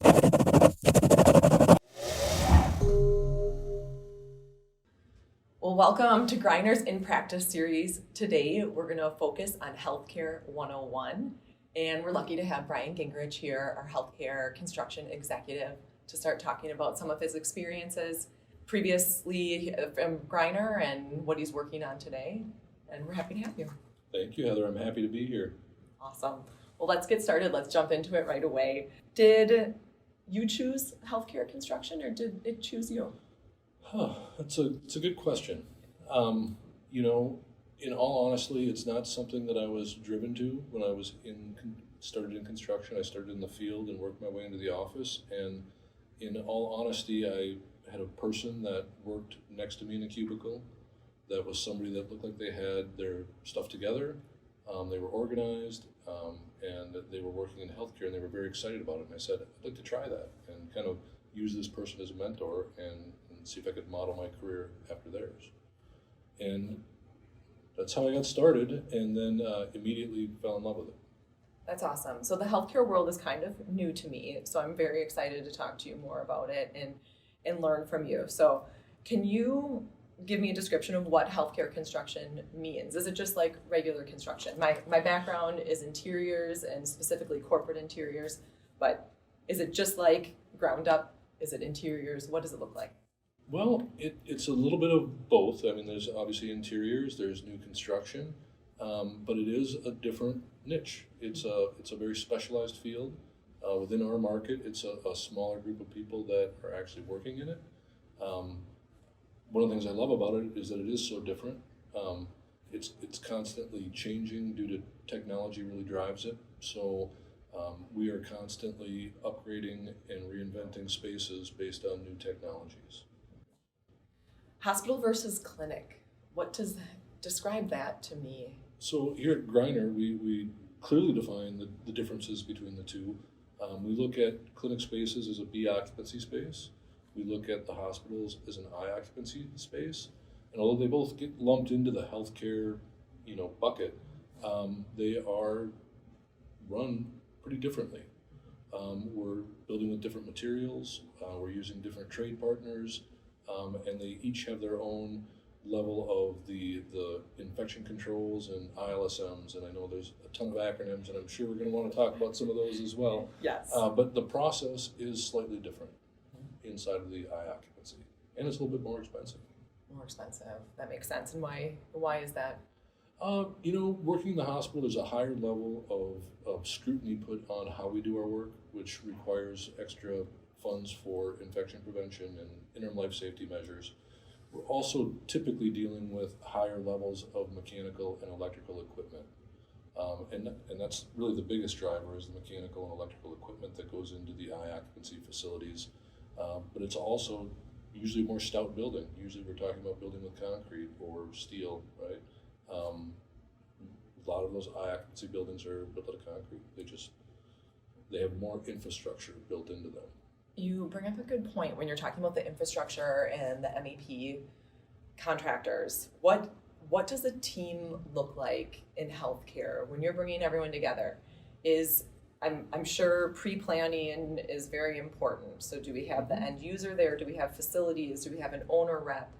Well, welcome to Greiner's In Practice series. Today, we're going to focus on Healthcare 101, and we're lucky to have Bryan Gingerich here, our healthcare construction executive, to start talking about some of his experiences previously from Greiner and what he's working on today. And we're happy to have you. Thank you, Heather. I'm happy to be here. Awesome. Well, let's get started. Let's jump into it right away. Did you choose healthcare construction, or did it choose you? It's a good question. In all honesty, it's not something that I was driven to when I was started in construction. I started in the field and worked my way into the office. And in all honesty, I had a person that worked next to me in a cubicle. That was somebody that looked like they had their stuff together. They were organized, and they were working in healthcare, and they were very excited about it. And I said, I'd like to try that and kind of use this person as a mentor and see if I could model my career after theirs. And that's how I got started, and then immediately fell in love with it. That's awesome. So the healthcare world is kind of new to me, so I'm very excited to talk to you more about it and learn from you. So can you give me a description of what healthcare construction means? Is it just like regular construction? My background is interiors, and specifically corporate interiors, but is it just like ground up? Is it interiors? What does it look like? Well, it's a little bit of both. I mean, there's obviously interiors, there's new construction, but it is a different niche. It's a very specialized field. Within our market, it's a smaller group of people that are actually working in it. One of the things I love about it is that it is so different. It's constantly changing due to technology really drives it. So we are constantly upgrading and reinventing spaces based on new technologies. Hospital versus clinic. Describe that to me? So here at Greiner, we clearly define the differences between the two. We look at clinic spaces as a B occupancy space. We look at the hospitals as an I occupancy space. And although they both get lumped into the healthcare, bucket, they are run pretty differently. We're building with different materials. We're using different trade partners. And they each have their own level of the infection controls and ILSMs, and I know there's a ton of acronyms, and I'm sure we're going to want to talk about some of those as well. Yes. But the process is slightly different inside of the I occupancy, and it's a little bit more expensive. More expensive. That makes sense. And why is that? Working in the hospital, there's a higher level of scrutiny put on how we do our work, which requires extra funds for infection prevention and interim life safety measures. We're also typically dealing with higher levels of mechanical and electrical equipment. And that's really the biggest driver is the mechanical and electrical equipment that goes into the I occupancy facilities. But it's also usually a more stout building. Usually we're talking about building with concrete or steel, right? A lot of those I occupancy buildings are built out of concrete. They have more infrastructure built into them. You bring up a good point when you're talking about the infrastructure and the MEP contractors. What does a team look like in healthcare when you're bringing everyone together? I'm sure pre-planning is very important. So do we have the end user there? Do we have facilities? Do we have an owner rep?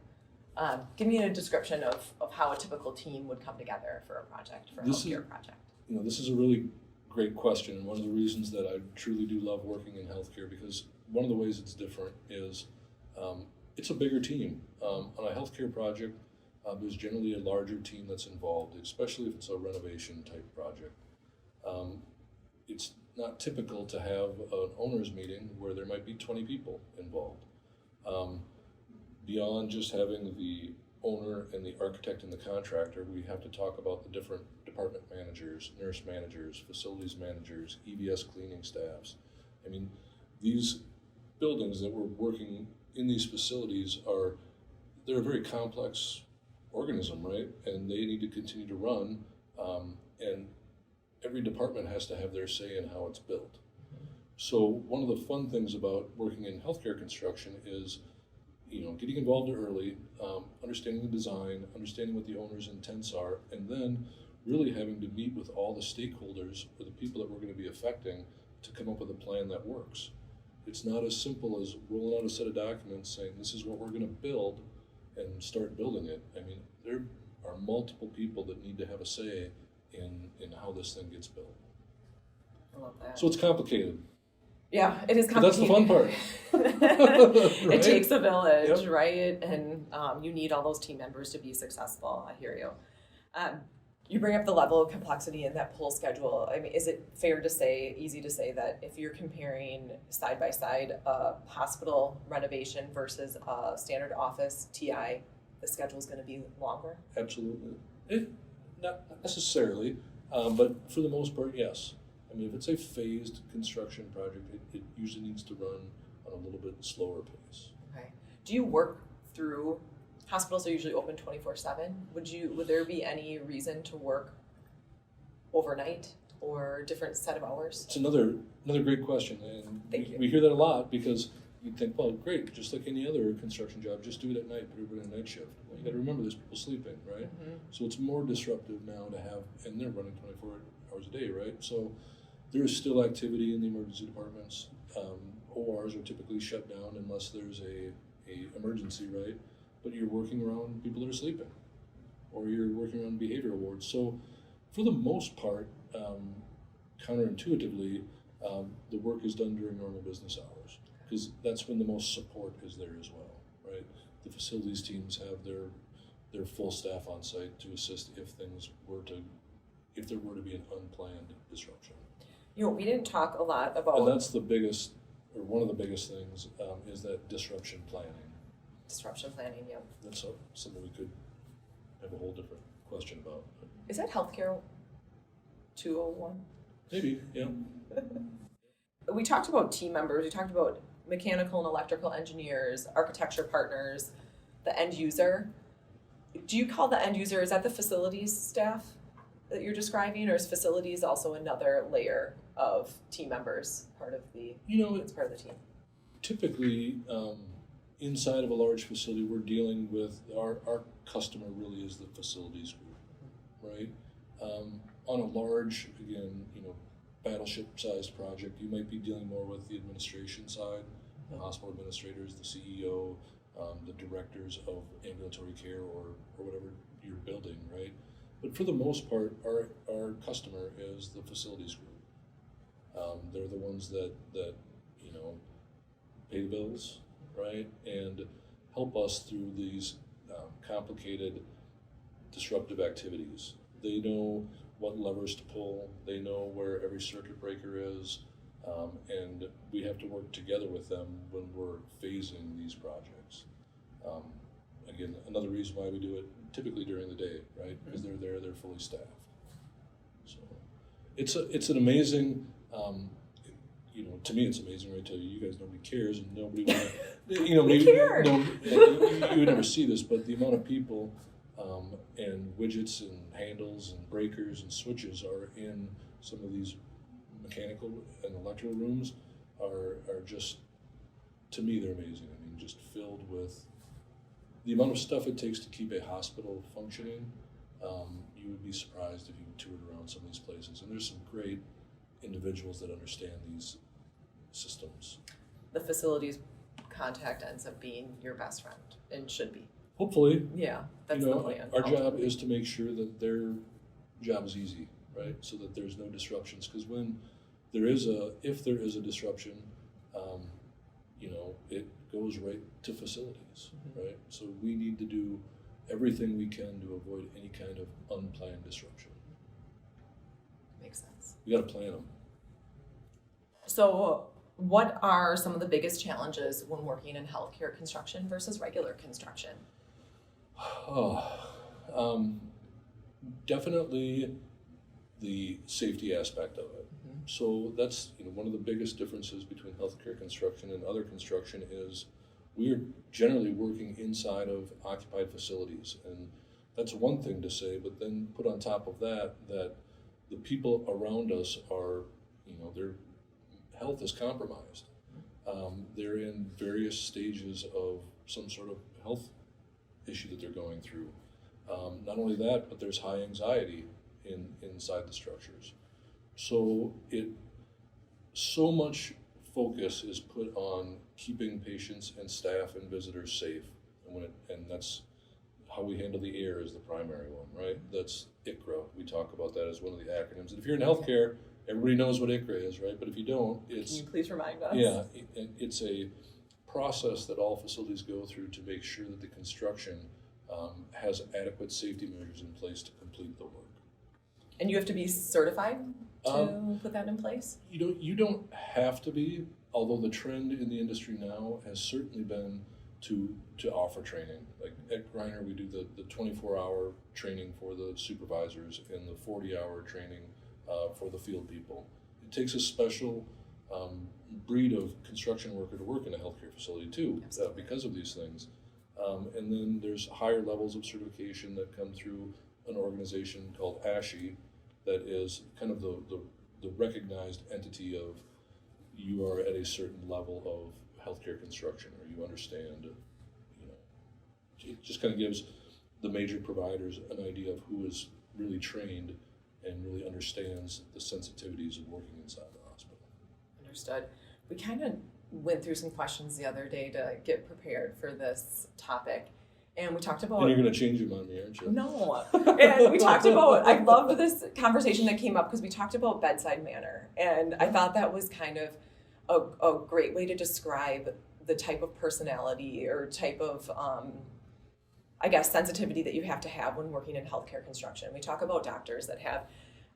Give me a description of how a typical team would come together for a project, for a healthcare project. This is a really great question, and one of the reasons that I truly do love working in healthcare, because one of the ways it's different is it's a bigger team. On a healthcare project, there's generally a larger team that's involved, especially if it's a renovation type project. It's not typical to have an owner's meeting where there might be 20 people involved. Beyond just having the owner and the architect and the contractor, we have to talk about the different department managers, nurse managers, facilities managers, EVS cleaning staffs. I mean, these buildings that we're working in these facilities they're a very complex organism, right? And they need to continue to run, and every department has to have their say in how it's built. So one of the fun things about working in healthcare construction is getting involved early, understanding the design, understanding what the owner's intents are, and then really having to meet with all the stakeholders or the people that we're going to be affecting to come up with a plan that works. It's not as simple as rolling out a set of documents saying this is what we're going to build and start building it. I mean, there are multiple people that need to have a say in how this thing gets built. I love that. So it's complicated. Yeah, it is But that's complicated. the fun part. It takes a village, Yep. right? And you need all those team members to be successful. I hear you. You bring up the level of complexity in that pull schedule. I mean, is it fair to say, easy to say, that if you're comparing side by side a hospital renovation versus a standard office TI, the schedule is going to be longer? Absolutely. Not necessarily, but for the most part, yes. I mean, if it's a phased construction project, it usually needs to run on a little bit slower pace. Okay. Do you work through, hospitals are usually open 24/7. Would there be any reason to work overnight or different set of hours? It's another great question, and Thank you. we hear that a lot because you'd think, well, great, just like any other construction job, just do it at night, put everybody on a night shift. Well, you got to remember there's people sleeping, right? Mm-hmm. So it's more disruptive now to have, and they're running 24 hours a day, right? So there is still activity in the emergency departments. ORs are typically shut down unless there's a emergency, right? But you're working around people that are sleeping, or you're working around behavioral wards. So for the most part, counterintuitively, the work is done during normal business hours, because that's when the most support is there as well, right? The facilities teams have their full staff on site to assist if there were to be an unplanned disruption. You know, we didn't talk a lot about And that's the biggest, or one of the biggest things, is that disruption planning. disruption planning. Yeah. That's something we could have a whole different question about. Is that healthcare 201? Maybe, yeah. We talked about team members. We talked about mechanical and electrical engineers, architecture partners, the end user. Do you call the end user, is that the facilities staff that you're describing, or is facilities also another layer of team members, part of the, it's part of the team? Typically, inside of a large facility, we're dealing with, our customer really is the facilities group, right? On a large, again, battleship-sized project, you might be dealing more with the administration side, the hospital administrators, the CEO, the directors of ambulatory care or whatever you're building, right? But for the most part, our customer is the facilities group. They're the ones that pay the bills, right, and help us through these complicated, disruptive activities. They know what levers to pull. They know where every circuit breaker is, and we have to work together with them when we're phasing these projects. Again, another reason why we do it typically during the day, right? Because they're there, they're fully staffed. So it's an amazing, to me it's amazing, right? To you guys, nobody cares, and nobody maybe care. you would never see this, but the amount of people and widgets and handles and breakers and switches are in some of these mechanical and electrical rooms are just, to me, they're amazing. I mean, just filled with the amount of stuff it takes to keep a hospital functioning. You would be surprised if you toured around some of these places, and there's some great individuals that understand these systems. The facilities contact ends up being your best friend, and should be. Hopefully, Yeah, that's the plan. our job is to make sure that their job is easy, right? So that there's no disruptions. Because if there is a disruption, it goes right to facilities, right? So we need to do everything we can to avoid any kind of unplanned disruption. Makes sense. We got to plan them. So, what are some of the biggest challenges when working in healthcare construction versus regular construction? Definitely the safety aspect of it. So that's one of the biggest differences between healthcare construction and other construction is we are generally working inside of occupied facilities, and that's one thing to say. But then put on top of that the people around us are, their health is compromised. They're in various stages of some sort of health issue that they're going through. Not only that, but there's high anxiety inside the structures. So much focus is put on keeping patients and staff and visitors safe. And that's how we handle the air is the primary one, right? That's ICRA. We talk about that as one of the acronyms. And if you're in healthcare, everybody knows what ICRA is, right? But if you don't, it's... Can you please remind us? Yeah, it's a process that all facilities go through to make sure that the construction has adequate safety measures in place to complete the work. And you have to be certified to put that in place? You don't have to be, although the trend in the industry now has certainly been to offer training. Like at Greiner, we do the 24-hour training for the supervisors and the 40-hour training for the field people. It takes a special breed of construction worker to work in a healthcare facility too, because of these things. And then there's higher levels of certification that come through an organization called ASHI that is kind of the recognized entity of you are at a certain level of healthcare construction, or you understand, it just kind of gives the major providers an idea of who is really trained and really understands the sensitivities of working inside the hospital. Understood. We kind of went through some questions the other day to get prepared for this topic. And we talked about... And you're going to change them on me, aren't you? No. And we talked about... I love this conversation that came up because we talked about bedside manner. And I thought that was kind of a great way to describe the type of personality or type of, sensitivity that you have to have when working in healthcare construction. We talk about doctors that have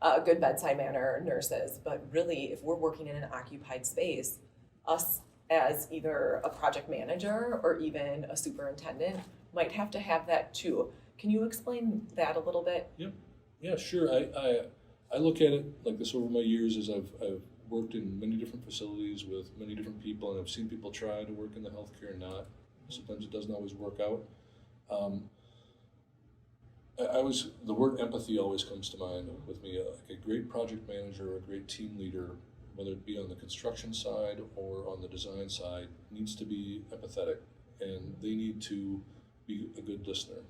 a good bedside manner, nurses, but really if we're working in an occupied space, us as either a project manager or even a superintendent might have to have that too. Can you explain that a little bit? Yep. Yeah, sure. I look at it like this over my years as I've worked in many different facilities with many different people, and I've seen people try to work in the healthcare and not. Sometimes it doesn't always work out. The word empathy always comes to mind with me. Like a great project manager or a great team leader, whether it be on the construction side or on the design side, needs to be empathetic, and they need to be a good listener.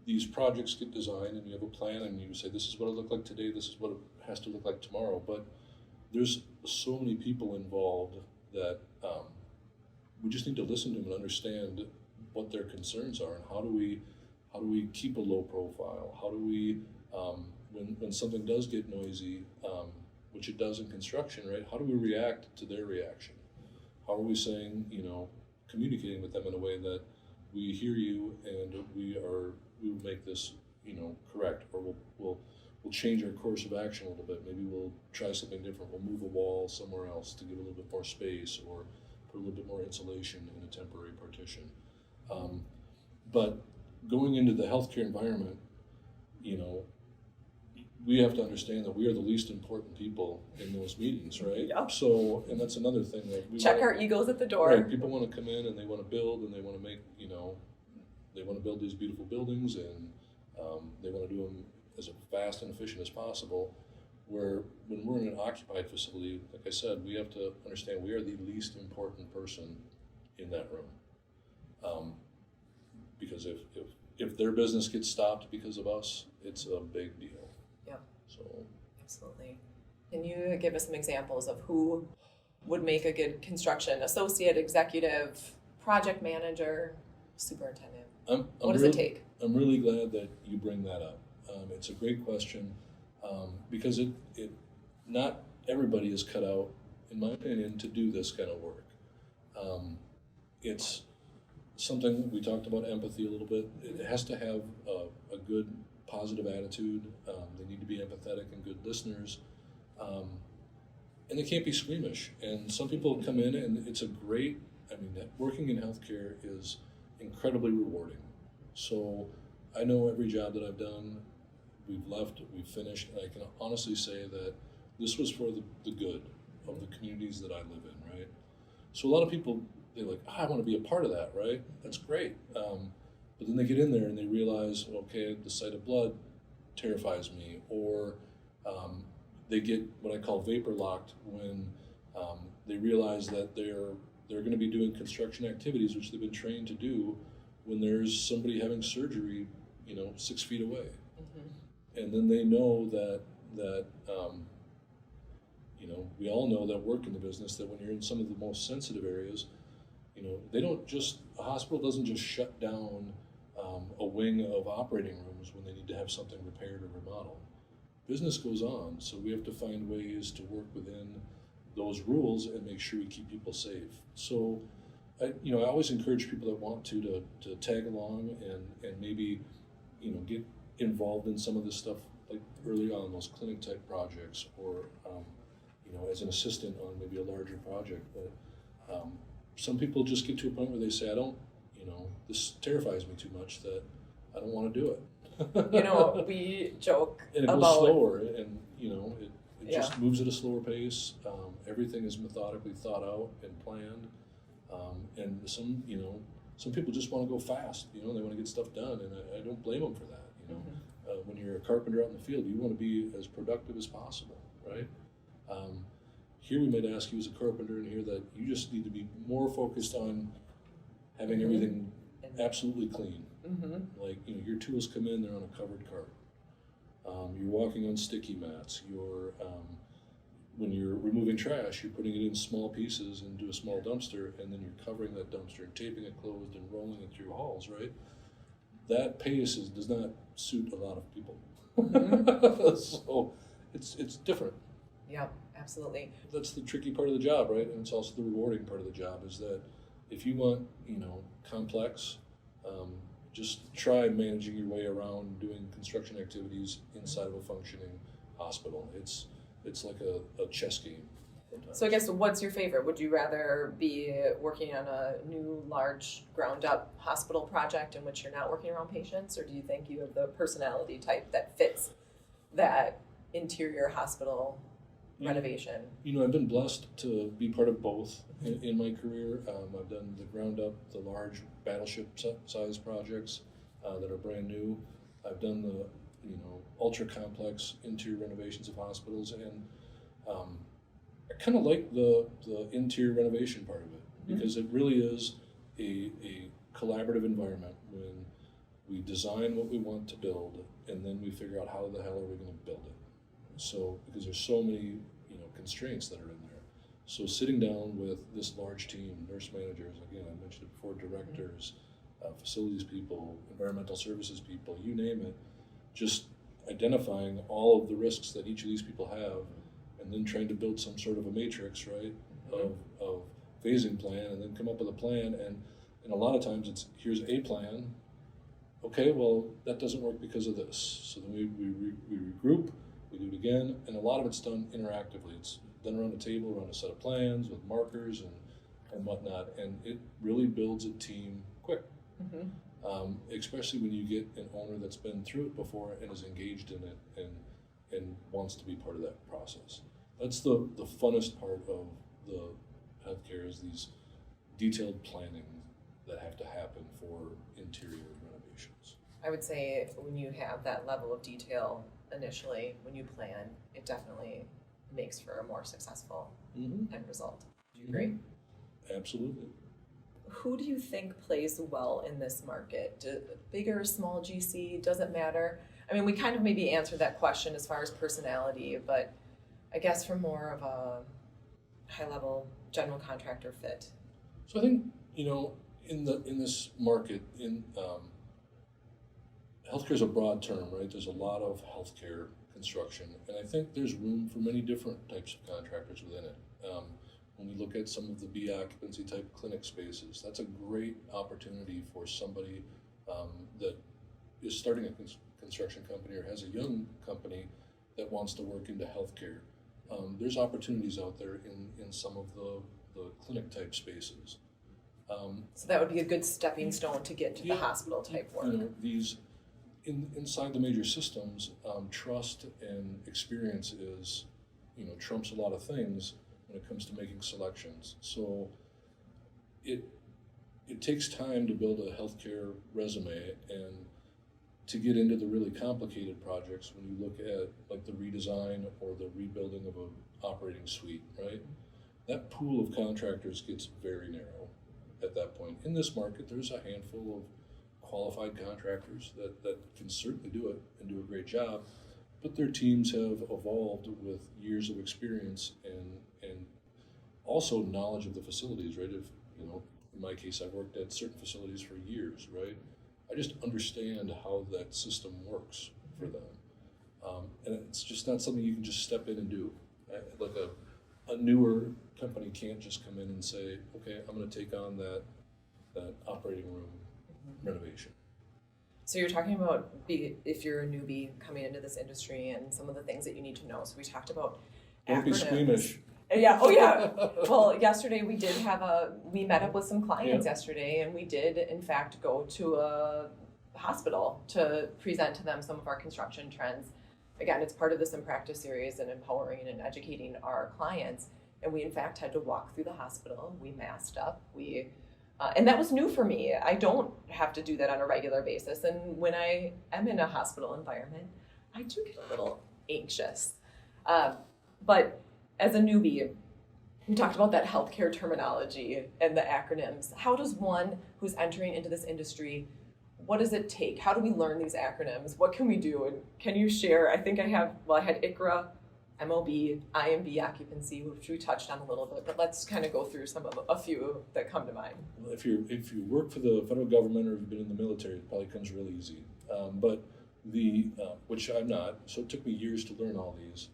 These projects get designed and you have a plan and you say, this is what it looked like today, this is what it has to look like tomorrow, but there's so many people involved that we just need to listen to them and understand what their concerns are and how do we keep a low profile, how do we, when something does get noisy, which it does in construction, right, how do we react to their reaction? How are we saying, communicating with them in a way that we hear you and we will make this, correct, or we'll change our course of action a little bit. Maybe we'll try something different. We'll move a wall somewhere else to give a little bit more space, or put a little bit more insulation in a temporary partition. But going into the healthcare environment, we have to understand that we are the least important people in those meetings, right? Yep. So, and that's another thing that we check our egos at the door. Right, people want to come in and they want to build and they want to make, they want to build these beautiful buildings and they want to do them as fast and efficient as possible. Where when we're in an occupied facility, like I said, we have to understand we are the least important person in that room. Because if their business gets stopped because of us, it's a big deal. Yeah. So absolutely. Can you give us some examples of who would make a good construction associate, executive, project manager, superintendent? What does it take? I'm really glad that you bring that up. It's a great question because it not everybody is cut out, in my opinion, to do this kind of work. It's something we talked about empathy a little bit. It has to have a good positive attitude. They need to be empathetic and good listeners. And they can't be squeamish. And some people come in and it's working in healthcare is incredibly rewarding. So I know every job that I've done, we've left, we've finished, and I can honestly say that this was for the good of the communities that I live in, right? So a lot of people, they're like, I want to be a part of that, right? That's great. But then they get in there and they realize, okay, the sight of blood terrifies me, or they get what I call vapor locked when they realize that they're going to be doing construction activities, which they've been trained to do, when there's somebody having surgery, 6 feet away. Mm-hmm. And then they know that we all know that work in the business, that when you're in some of the most sensitive areas, a hospital doesn't just shut down a wing of operating rooms when they need to have something repaired or remodeled. Business goes on, so we have to find ways to work within those rules and make sure we keep people safe. So, I always encourage people that want to tag along and maybe, get involved in some of this stuff like early on, those clinic type projects, or, as an assistant on maybe a larger project. But some people just get to a point where they say, this terrifies me too much that I don't want to do it. We joke and it about goes slower, and it Yeah. just moves at a slower pace. Everything is methodically thought out and planned, and some people just want to go fast. They want to get stuff done, and I don't blame them for that. When you're a carpenter out in the field, you want to be as productive as possible, right? Here we might ask you as a carpenter in here that you just need to be more focused on having everything absolutely clean. Like, your tools come in, they're on a covered cart. You're walking on sticky mats. When you're removing trash, you're putting it in small pieces into a small dumpster, and then you're covering that dumpster and taping it closed and rolling it through halls, right? That pace does not suit a lot of people. So it's different. Yeah, absolutely. That's the tricky part of the job, right? And it's also the rewarding part of the job, is that if you want, complex, just try managing your way around doing construction activities inside of a functioning hospital. It's like a chess game sometimes. So I guess, what's your favorite? Would you rather be working on a new, large, ground-up hospital project in which you're not working around patients, or do you think you have the personality type that fits that interior hospital renovation? I've been blessed to be part of both in my career. I've done the ground-up, the large battleship-size projects that are brand new. I've done the ultra-complex interior renovations of hospitals, and I kind of like the interior renovation part of it, because it really is a collaborative environment when we design what we want to build, and then we figure out how the hell are we going to build it. So, because there's so many constraints that are in there. So sitting down with this large team, nurse managers, again, I mentioned it before, directors, facilities people, environmental services people, you name it, just identifying all of the risks that each of these people have, and then trying to build some sort of a matrix, right, of phasing plan, and then come up with a plan. And a lot of times it's, here's a plan. Okay, well, that doesn't work because of this. So then we regroup, we do it again, and a lot of it's done interactively. It's done around a table, around a set of plans with markers and whatnot, and it really builds a team quick. Especially when you get an owner that's been through it before and is engaged in it and wants to be part of that process. That's the funnest part of the healthcare, is these detailed planning that have to happen for interior renovations. I would say when you have that level of detail initially, when you plan, it definitely makes for a more successful end result. Do you agree? Absolutely. Who do you think plays well in this market? Big or small GC, does it matter? I mean, we kind of maybe answered that question as far as personality, but I guess for more of a high-level general contractor fit. So I think, in this market, healthcare is a broad term, right? There's a lot of healthcare construction, and I think there's room for many different types of contractors within it. When we look at some of the B occupancy type clinic spaces, that's a great opportunity for somebody that is starting a construction company or has a young company that wants to work into healthcare. There's opportunities out there in some of the clinic type spaces. So that would be a good stepping stone to get to the hospital type work. These inside the major systems, trust and experience is, trumps a lot of things when it comes to making selections. So it takes time to build a healthcare resume, and to get into the really complicated projects when you look at like the redesign or the rebuilding of an operating suite, right? That pool of contractors gets very narrow at that point. In this market, there's a handful of qualified contractors that can certainly do it and do a great job, but their teams have evolved with years of experience and also knowledge of the facilities, right? If, in my case, I've worked at certain facilities for years, right? I just understand how that system works for them. And it's just not something you can just step in and do. Like a newer company can't just come in and say, okay, I'm going to take on that operating room renovation. So you're talking about if you're a newbie coming into this industry and some of the things that you need to know. So we talked about Don't be squeamish. Yeah. Oh, yeah. Well, yesterday we met up with some clients yesterday, and we did, in fact, go to a hospital to present to them some of our construction trends. Again, it's part of this In Practice series and empowering and educating our clients. And we, in fact, had to walk through the hospital. We masked up. And that was new for me. I don't have to do that on a regular basis. And when I am in a hospital environment, I do get a little anxious. But as a newbie, we talked about that healthcare terminology and the acronyms. How does one who's entering into this industry, what does it take? How do we learn these acronyms? What can we do? And can you share? I had ICRA, MOB, IMB occupancy, which we touched on a little bit, but let's kind of go through a few that come to mind. Well, if you work for the federal government or you've been in the military, it probably comes really easy. But which I'm not, so it took me years to learn all these.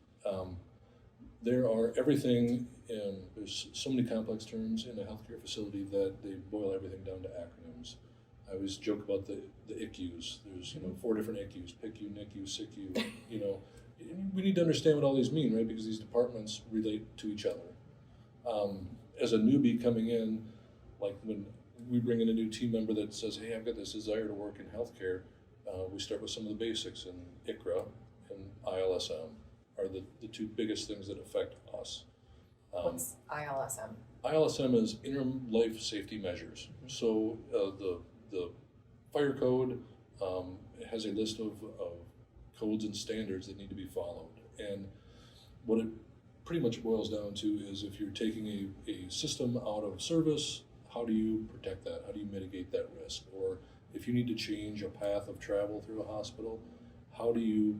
There are everything, there's so many complex terms in a healthcare facility that they boil everything down to acronyms. I always joke about the ICUs. There's 4 different ICUs: PICU, NICU, SICU. We need to understand what all these mean, right? Because these departments relate to each other. As a newbie coming in, like when we bring in a new team member that says, "Hey, I've got this desire to work in healthcare," we start with some of the basics, and ICRA and ILSM are the 2 biggest things that affect us. What's ILSM? ILSM is interim life safety measures. So the fire code has a list of codes and standards that need to be followed. And what it pretty much boils down to is if you're taking a system out of service, how do you protect that? How do you mitigate that risk? Or if you need to change a path of travel through a hospital, how do you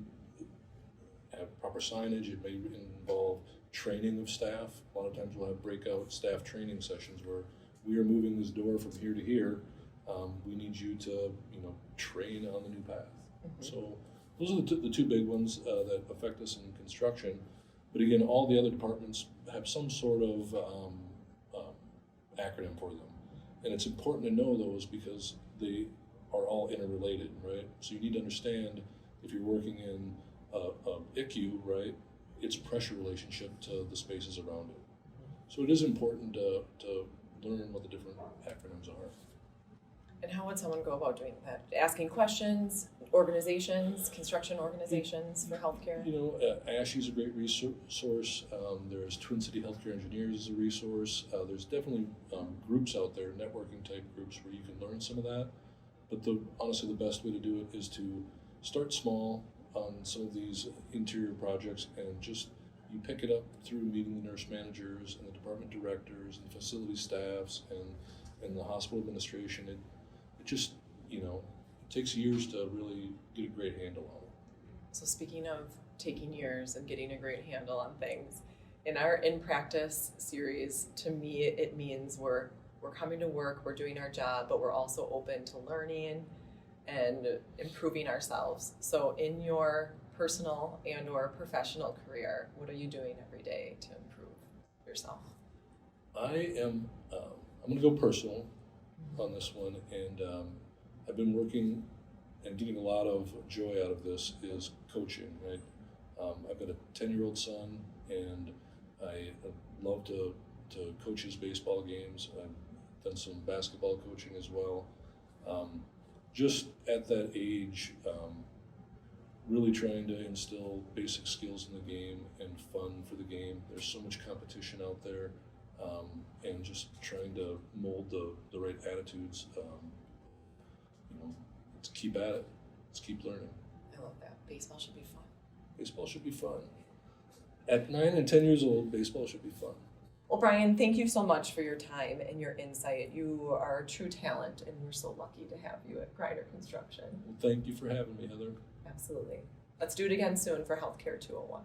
have proper signage? It may involve training of staff. A lot of times we'll have breakout staff training sessions where we are moving this door from here to here. We need you to, train on the new path. So those are the 2 big ones that affect us in construction. But again, all the other departments have some sort of acronym for them. And it's important to know those because they are all interrelated, right? So you need to understand if you're working in a ICU, right, its pressure relationship to the spaces around it. So it is important to learn what the different acronyms are. And how would someone go about doing that? Asking questions, organizations, construction organizations for healthcare? ASHE is a great resource. There's Twin City Healthcare Engineers is a resource. There's definitely groups out there, networking type groups, where you can learn some of that. But honestly, the best way to do it is to start small on some of these interior projects, and you pick it up through meeting the nurse managers and the department directors and facility staffs and the hospital administration. It just, it takes years to really get a great handle on it. So speaking of taking years and getting a great handle on things, in our In Practice series, to me, it means we're coming to work, we're doing our job, but we're also open to learning and improving ourselves. So in your personal and or professional career, what are you doing every day to improve yourself? I'm going to go personal on this one, and I've been working and getting a lot of joy out of this is coaching, right? I've got a 10-year-old son, and I love to coach his baseball games. I've done some basketball coaching as well. Just at that age, really trying to instill basic skills in the game and fun for the game. There's so much competition out there, and just trying to mold the right attitudes. Let's keep at it. Let's keep learning. I love that. Baseball should be fun. Baseball should be fun. At 9 and 10 years old, baseball should be fun. Well, Bryan, thank you so much for your time and your insight. You are a true talent, and we're so lucky to have you at Greiner Construction. Well, thank you for having me, Heather. Absolutely. Let's do it again soon for Healthcare 201.